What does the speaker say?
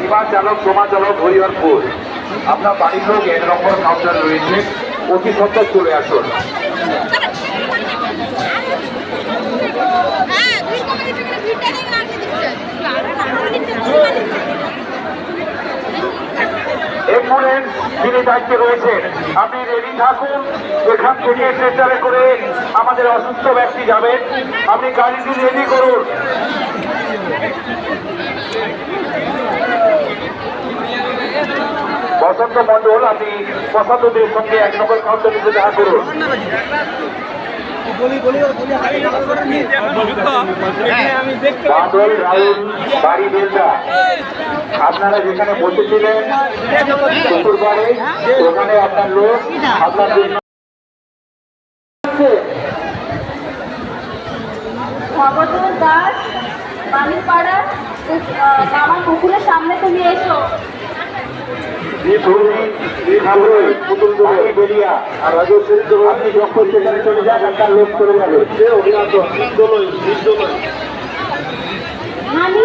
বিমান চালক বোমা চালক হরিহরপুর। আপনার বাড়ির লোক 1 নম্বর কাউন্টার রয়েছে, অতি সত্তর চলে আসুন। অ্যাম্বুলেন্স যিনি দায়িত্বে রয়েছেন, আপনি রেডি থাকুন। এখান থেকে ট্রেচারে করে আমাদের অসুস্থ ব্যক্তি যাবেন, আপনি গাড়িটি রেডি করুন। বসন্ত মন্ডল, আপনি প্রসাদদের সঙ্গে 1 নম্বর কাউন্টারে দেখা করুন। বাদল রাহুল বাড়ি বেলদা, আপনারা যেখানে বসেছিলেন শুক্রবারে, ওখানে আপনার লোক আপনার ভগতর দাস বাণীপাড়ার আমার পুকুরের সামনে তুমি এসো। আপনি যখন সেখানে চলে যান, তার লোক চলে যাবে। আমি